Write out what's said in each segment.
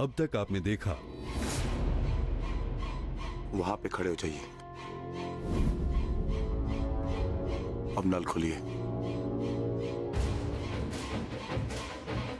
अब तक आपने देखा। वहां पे खड़े हो जाइए। अब नल खोलिए।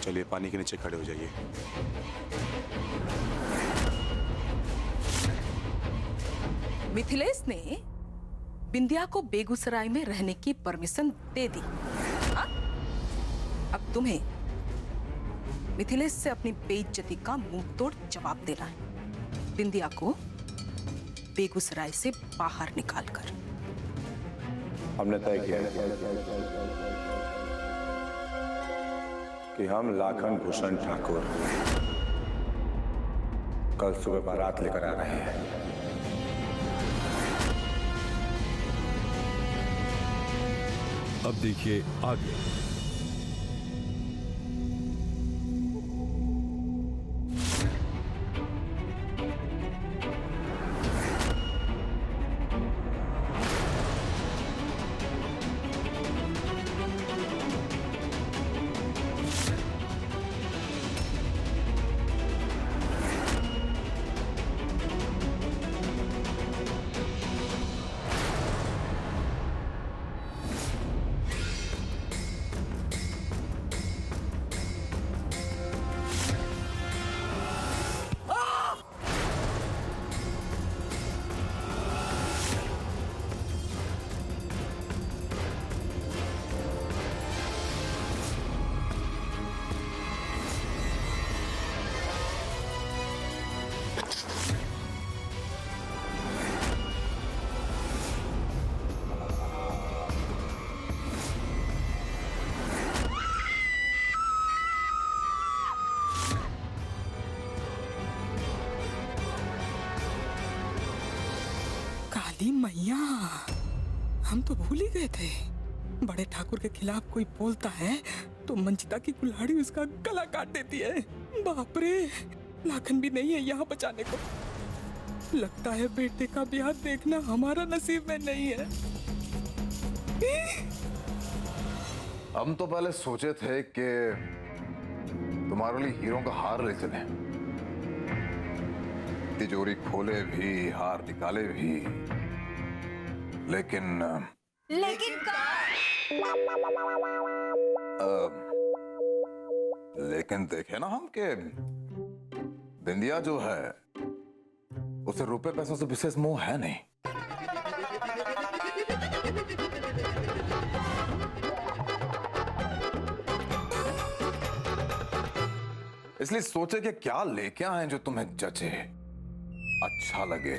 चलिए पानी के नीचे खड़े हो जाइए। मिथिलेश ने बिंदिया को बेगूसराय में रहने की परमिशन दे दी। हाँ? अब तुम्हें मिथिलेश से अपनी बेइज्जती का मुंह तोड़ जवाब देना है। बिंदिया को बेगूसराय से बाहर निकालकर। हमने तय किया कि हम लाखन भूषण ठाकुर कल सुबह बारात लेकर आ रहे हैं। अब देखिए आगे। काली मैया, हम तो भूल ही गए थे। बड़े ठाकुर के खिलाफ कोई बोलता है तो मंचिता की कुल्हाड़ी उसका गला काट देती है। बाप रे, लाखन भी नहीं है यहाँ बचाने को। लगता है बेटे का ब्याह देखना हमारा नसीब में नहीं है। हम तो पहले सोचे थे कि तुम्हारे लिए हीरो का हार ले चले, तिजोरी खोले भी हार निकाले भी, लेकिन लेकिन देखे ना हम के बिंदिया जो है उसे रुपए पैसों से विशेष मोह है नहीं। इसलिए सोचे कि क्या लेके आए जो तुम्हें जचे, अच्छा लगे,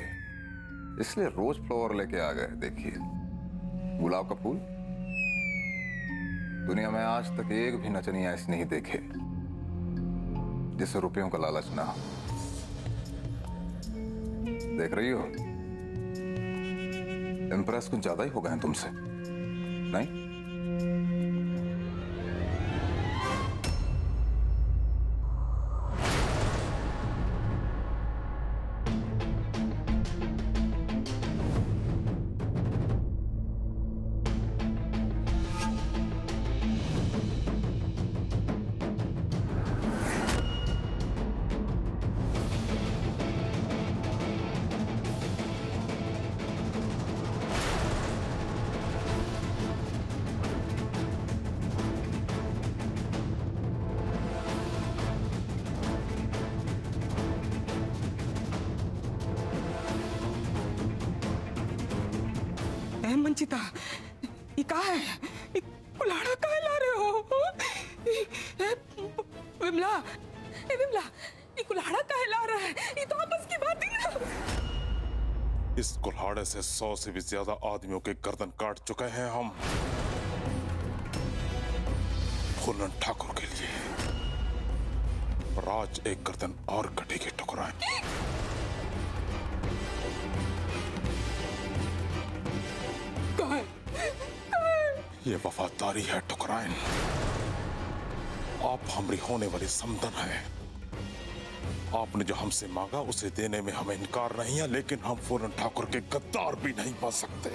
इसलिए रोज फ्लावर लेके आ गए। देखिए, गुलाब का फूल। दुनिया में आज तक एक भी नचनिया ऐसी नहीं देखे जिसे रुपयों का लालच ना हो। देख रही हो, इंप्रेस कुछ ज्यादा ही हो गए हैं तुमसे, नहीं? मंचिता, ये कहा है? ये कुल्हाड़ा काहे ला रहे हो? विमला, विमला, ये कुल्हाड़ा काहे ला रहा है? ये तो आपस की बात ही ना। इस कुल्हाड़े से 100 से भी ज्यादा आदमियों के गर्दन काट चुके हैं हम, फूलन ठाकुर के लिए। और आज एक गर्दन और कटेगी ठुकराएं। ये वफादारी है ठुकराइन। आप हमारी होने वाली समधन है। आपने जो हमसे मांगा उसे देने में हमें इनकार नहीं है, लेकिन हम फूलन ठाकुर के गद्दार भी नहीं बन सकते।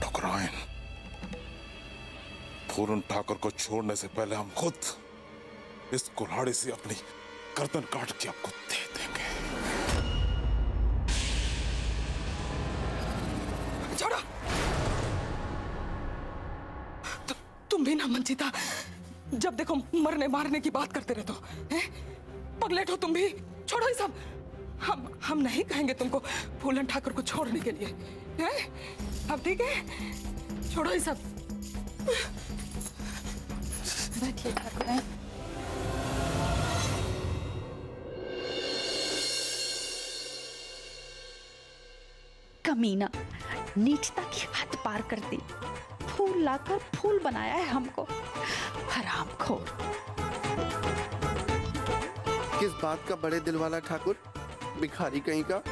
ठुकराइन, फूलन ठाकुर को छोड़ने से पहले हम खुद इस कुल्हाड़ी से अपनी गर्दन काट के आपको दे देंगे। छोड़ो। तुम भी ना मंजिता, जब देखो मरने मारने की बात करते रहते हो, हैं? पगलेट हो तुम भी। छोड़ो ये सब। हम नहीं कहेंगे तुमको फूलन ठाकुर को छोड़ने के लिए, हैं? अब ठीक है, छोड़ो ये सब। बैठिए ठाकुर। कमीना, नीचता की हद पार कर दी। फूल लाकर फूल बनाया है हमको, हरामखोर। किस बात का बड़े दिल वाला ठाकुर, भिखारी कहीं का।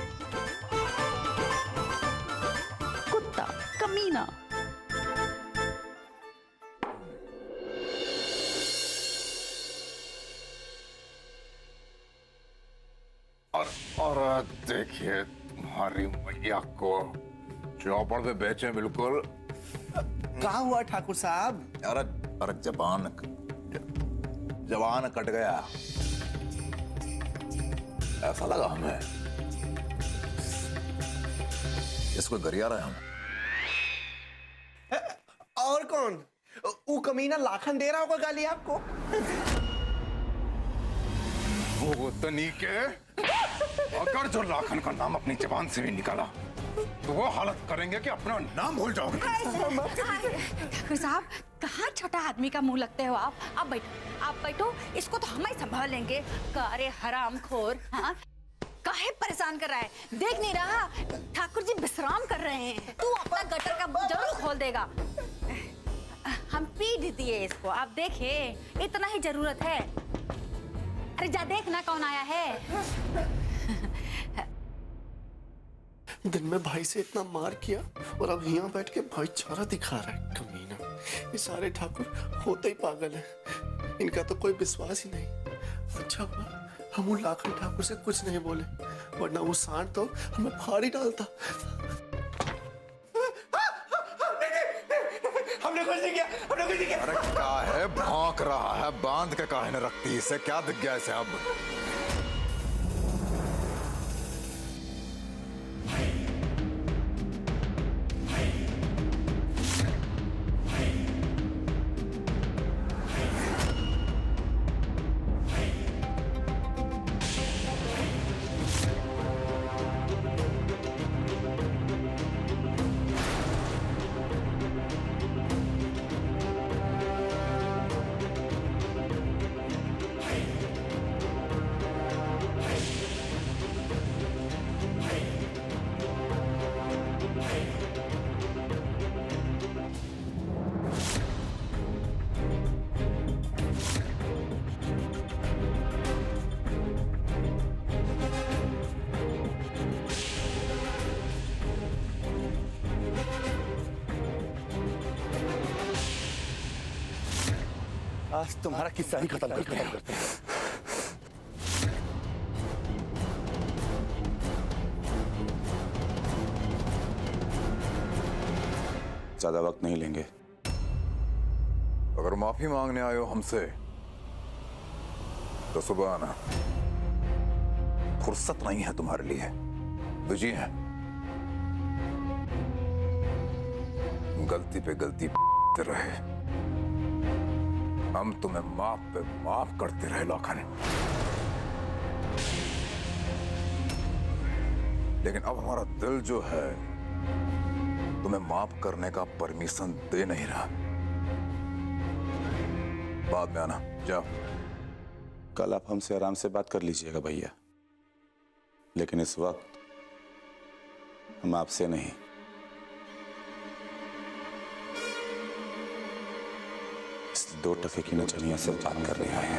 कुत्ता, कमीना। और देखिए तुम्हारी मैया को चौपड़ पे बेचे बिल्कुल। क्या हुआ ठाकुर साहब? अरे अरे जवान कट गया, ऐसा लगा हमें इसको गरिया रहे हम। और कौन? वो कमीना लाखन दे रहा होगा गाली आपको। वो तनीके, अगर जो लाखन का नाम अपनी जबान से भी निकाला तो वो हालत करेंगे कि अपना नाम भूल जाओगे। ठाकुर साहब, कहाँ छोटा आदमी का मुंह लगते हो आप? आप बैठो, इसको तो हम ही संभालेंगे। अरे हरामखोर, हाँ? काहे परेशान कर रहा है? देख नहीं रहा ठाकुर जी विश्राम कर रहे हैं। तू अपना गटर का मुंह जरूर खोल देगा। हम पीट दिए इसको, आप देखे, इतना ही जरूरत है। अरे जा देखना कौन आया है। दिन में भाई से इतना मार किया और अब यहाँ बैठ के भाईचारा दिखा रहा है कमीना। ये सारे ठाकुर होते ही पागल हैं, इनका तो कोई विश्वास ही नहीं। अच्छा हुआ हम उन लाखन ठाकुर से कुछ नहीं बोले, वरना वो सांड तो हमें फाड़ ही डालता। हमने कुछ नहीं किया, हमने कुछ नहीं किया। अरे क्या है भौंक रहा है? बांध के काहे न रखती इसे? क्या दिख गया इसे अब? आज तुम्हारा किस्सा ही खत्म करते हैं। ज्यादा वक्त नहीं लेंगे। अगर माफी मांगने आए हो हमसे तो सुबह आना। फुर्सत नहीं है तुम्हारे लिए, बिजी हैं। गलती पे गलती रहे, हम तुम्हें माफ पे माफ करते रहे लाखन। लेकिन अब हमारा दिल जो है तुम्हें माफ करने का परमिशन दे नहीं रहा। बाद में आना, जाओ। कल आप हमसे आराम से बात कर लीजिएगा भैया, लेकिन इस वक्त हम आपसे नहीं। इस 2 टके की नचनिया से बात कर रहे हैं।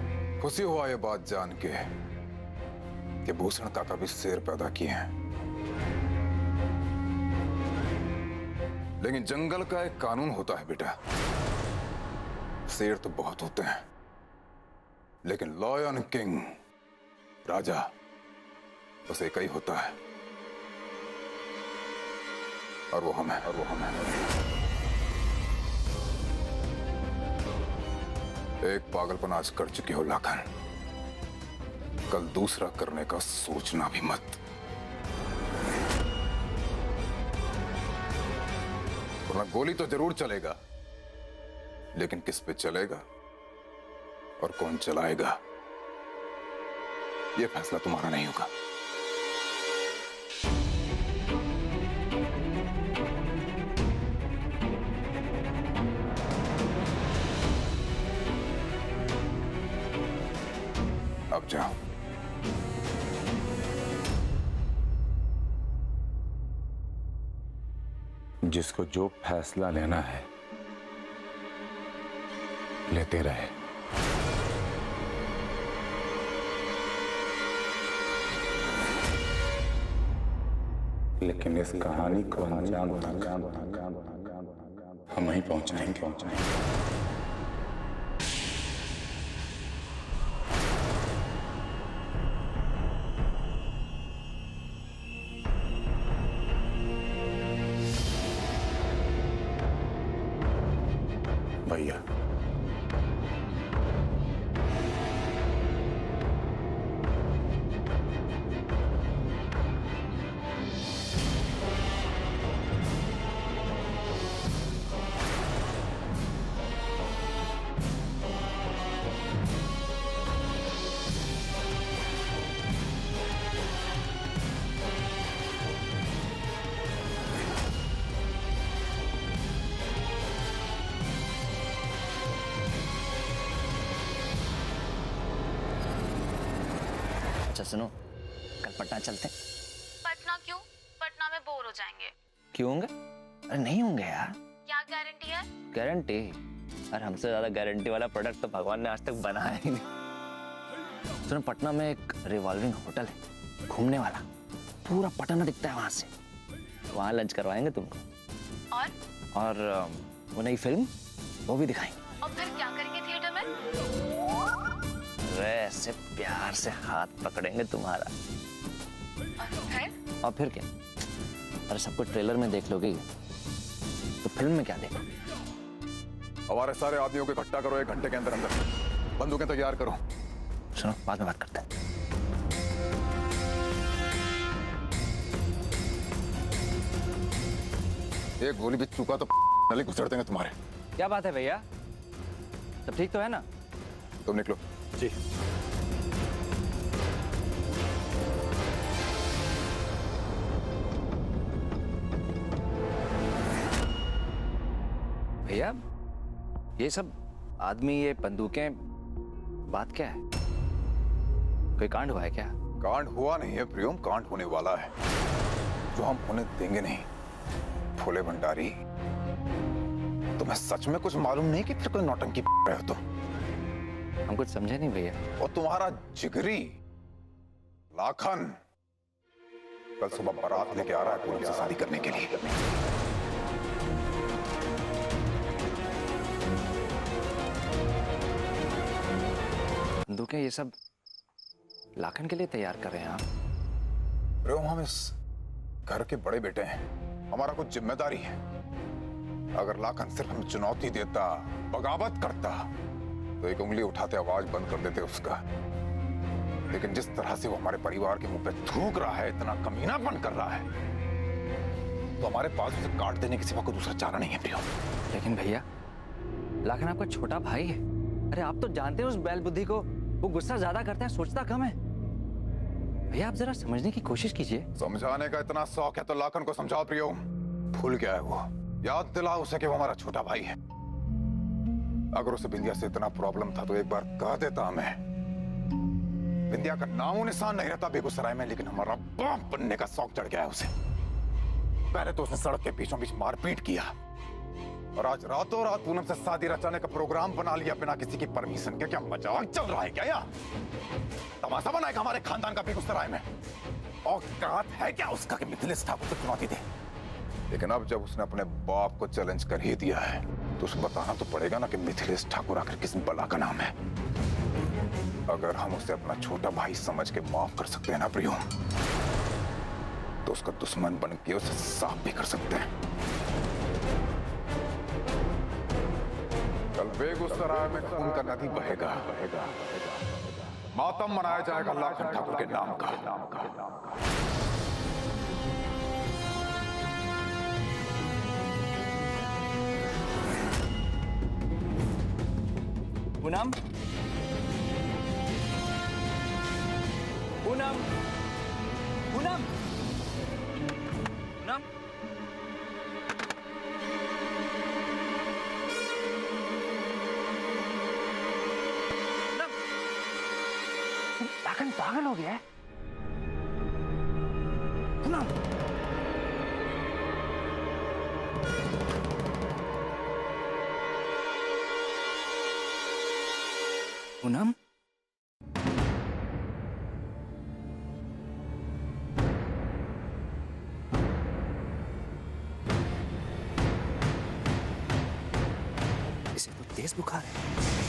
खुशी हुआ ये बात जान के कि भूषण काका भी शेर पैदा किए हैं, लेकिन जंगल का एक कानून होता है बेटा। शेर तो बहुत होते हैं, लेकिन लॉयन किंग, राजा, बस एक ही होता है, और वो हम हैं। एक पागलपन आज कर चुके हो लाखन, कल दूसरा करने का सोचना भी मत। वरना गोली तो जरूर चलेगा, लेकिन किस पे चलेगा और कौन चलाएगा, यह फैसला तुम्हारा नहीं होगा। अब जाओ। जिसको जो फैसला लेना है लेते रहे। लेकिन इस कहानी को अंजाम हम ही पहुंचाएंगे। भैया, अच्छा सुनो, कल पटना चलते हैं। पटना क्यों? पटना में बोर हो जाएंगे। क्यों होंगे? अरे नहीं होंगे यार। क्या गारंटी है? गारंटी? अरे हमसे ज्यादा गारंटी वाला प्रोडक्ट तो भगवान ने आज तक बनाया ही नहीं। सुनो, पटना में एक रिवॉल्विंग होटल है घूमने वाला, पूरा पटना दिखता है वहां से। वहां लंच करवाएंगे तुमको। और वो नई फिल्म वो भी दिखाएंगे। और फिर क्या करेंगे थिएटर में? ऐसे प्यार से हाथ पकड़ेंगे तुम्हारा। और फिर क्या? अरे सब कुछ ट्रेलर में देख लोगे, तो फिल्म में क्या देखोगे? हमारे सारे आदमियों को इकट्ठा करो, 1 घंटे के अंदर अंदर बंदूकें तैयार करो। सुनो, बाद में बात करते हैं। एक गोली भी चूका तो नली घुसड़ देंगे तुम्हारे। क्या बात है भैया, सब ठीक तो है ना? तुम निकलो। जी। भैया, ये सब आदमी, ये बंदूकें, बात क्या है? कोई कांड हुआ है क्या? कांड हुआ नहीं है प्रियम, कांड होने वाला है जो हम होने देंगे नहीं। फूले भंडारी, तुम्हें सच में कुछ मालूम नहीं कि फिर कोई नौटंकी रहे हो तुम? हम कुछ समझे नहीं भैया। और तुम्हारा जिगरी लाखन कल सुबह बारात लेके आ रहा है पूनम से शादी करने के लिए। बंदूकें ये सब लाखन के लिए तैयार कर रहे हैं आप? प्रियम, हम इस घर के बड़े बेटे हैं, हमारा कुछ जिम्मेदारी है। अगर लाखन सिर्फ हमें चुनौती देता, बगावत करता, तो एक उंगली उठाते आवाज बंद कर देते उसका। लेकिन जिस तरह से वो हमारे परिवार के मुंह पे थूक रहा है, इतना कमीनापन कर रहा है, तो हमारे पास उसे काट देने के सिवा कोई दूसरा चारा नहीं है प्रियो। लेकिन भैया, लाखन आपका छोटा भाई है। अरे आप तो जानते हैं उस बैल बुद्धि को, वो गुस्सा ज्यादा करता है, सोचता कम है। भैया आप जरा समझने की कोशिश कीजिए। समझाने का इतना शौक है तो लाखन को समझाओ प्रियो। भूल गया है वो, याद दिलाओ उसे कि वो हमारा छोटा भाई है। अगर उसे बिंदिया से इतना प्रॉब्लम था तो एक बार कह देता हमें। बिंदिया का नामो निशान नहीं रहता बेगूसराय में, लेकिन हमारा बाप बनने का शौक चढ़ गया है उसे। पहले तो उसने सड़क के बीचों बीच मारपीट किया, और आज रातों रात पूनम से शादी रचाने का प्रोग्राम बना लिया बिना किसी की परमिशन के। क्या मजाक चल रहा है क्या यार? तमाशा बनाएगा हमारे खानदान का बेगूसराय में? औकात है क्या उसका कि मिथिलेश ठाकुर को चुनौती दे? लेकिन अब जब उसने अपने बाप को चैलेंज कर ही दिया है तो उसे बताना तो पड़ेगा ना कि मिथिलेश ठाकुर आखिर किस बला का नाम है। अगर हम उसे अपना छोटा भाई समझ के माफ कर सकते हैं ना प्रियो, तो उसका दुश्मन बन के उसे साफ भी कर सकते हैं। कल बेगूसराय में खून का नदी बहेगा, मातम मनाया जाएगा लाखन ठाकुर के नाम का। पूनम, पूनम, पूनम, पूनम। लाखन पागल हो गया है। पूनम, पूनम, इसे तो तेज बुखार है।